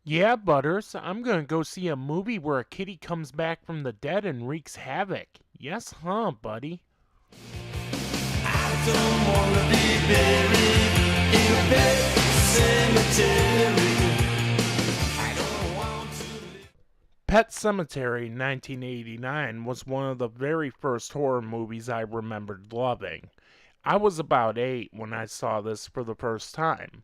Yeah, Butters, I'm gonna go see a movie where a kitty comes back from the dead and wreaks havoc. Yes, huh, buddy? I don't wanna be buried in a pet cemetery. I don't want to live. Pet Sematary 1989 was one of the very first horror movies I remembered loving. I was about 8 when I saw this for the first time.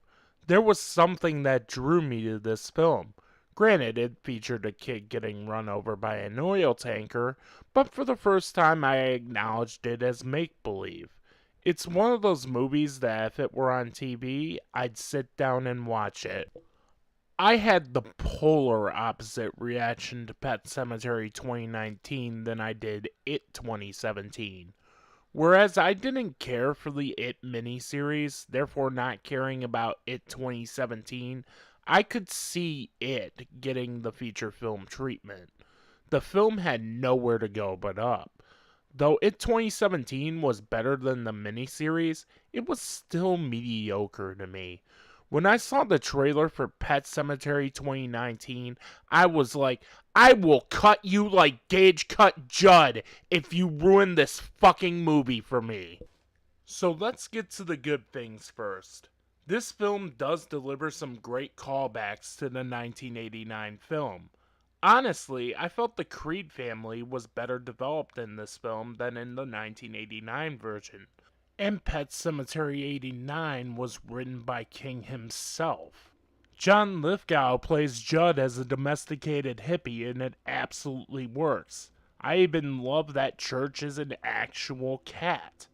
There was something that drew me to this film. Granted, it featured a kid getting run over by an oil tanker, but for the first time I acknowledged it as make believe. It's one of those movies that if it were on TV, I'd sit down and watch it. I had the polar opposite reaction to Pet Sematary 2019 than I did It 2017. Whereas I didn't care for the It miniseries, therefore not caring about It 2017, I could see It getting the feature film treatment. The film had nowhere to go but up. Though It 2017 was better than the miniseries, it was still mediocre to me. When I saw the trailer for Pet Sematary 2019, I was like, I will cut you like Gage cut Judd if you ruin this fucking movie for me. So let's get to the good things first. This film does deliver some great callbacks to the 1989 film. Honestly, I felt the Creed family was better developed in this film than in the 1989 version. And Pet Sematary 89 was written by King himself. John Lithgow plays Judd as a domesticated hippie, and it absolutely works. I even love that Church is an actual cat.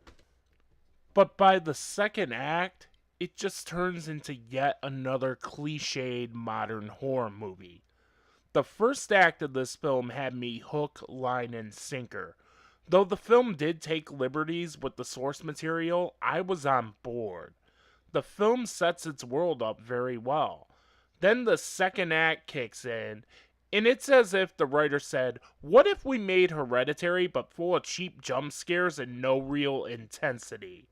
But by the second act, it just turns into yet another cliched modern horror movie. The first act of this film had me hook, line, and sinker. Though the film did take liberties with the source material, I was on board. The film sets its world up very well. Then the second act kicks in, and it's as if the writer said, what if we made Hereditary but full of cheap jump scares and no real intensity?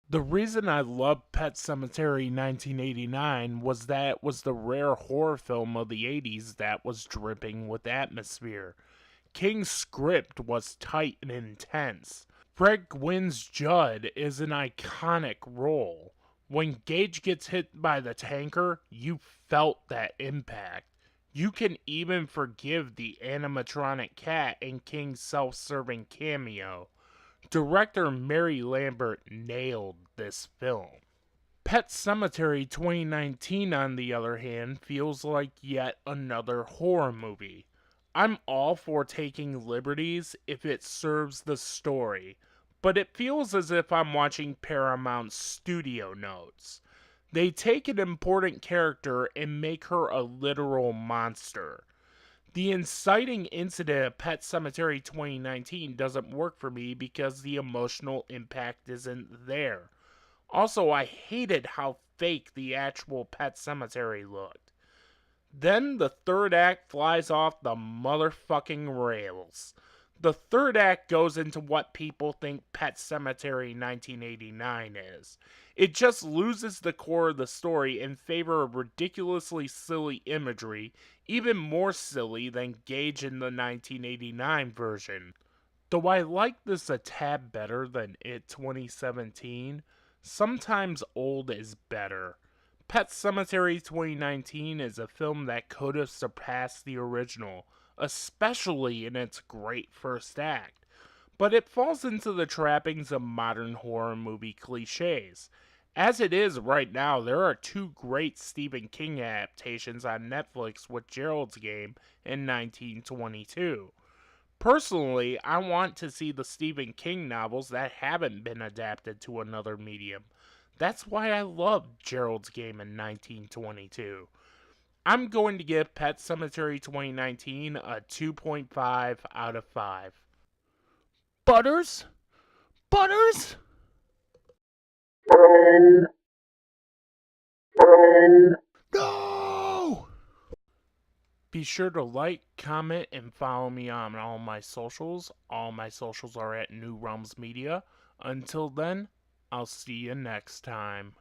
The reason I loved Pet Sematary 1989 was that it was the rare horror film of the 80s that was dripping with atmosphere. King's script was tight and intense. Fred Gwynn's Judd is an iconic role. When Gage gets hit by the tanker, you felt that impact. You can even forgive the animatronic cat in King's self-serving cameo. Director Mary Lambert nailed this film. Pet Sematary 2019, on the other hand, feels like yet another horror movie. I'm all for taking liberties if it serves the story, but it feels as if I'm watching Paramount studio notes. They take an important character and make her a literal monster. The inciting incident of Pet Sematary 2019 doesn't work for me because the emotional impact isn't there. Also, I hated how fake the actual Pet Sematary looked. Then the third act flies off the motherfucking rails. The third act goes into what people think Pet Sematary 1989 is. It just loses the core of the story in favor of ridiculously silly imagery, even more silly than Gage in the 1989 version. Though I like this a tad better than It 2017, sometimes old is better. Pet Sematary 2019 is a film that could have surpassed the original, especially in its great first act, but it falls into the trappings of modern horror movie cliches. As it is right now, there are two great Stephen King adaptations on Netflix with Gerald's Game in 1922. Personally, I want to see the Stephen King novels that haven't been adapted to another medium. That's why I love Gerald's Game in 1922. I'm going to give Pet Sematary 2019 a 2.5 out of 5. Butters? Butters? No! Be sure to like, comment, and follow me on all my socials. All my socials are at New Realms Media. Until then, I'll see you next time.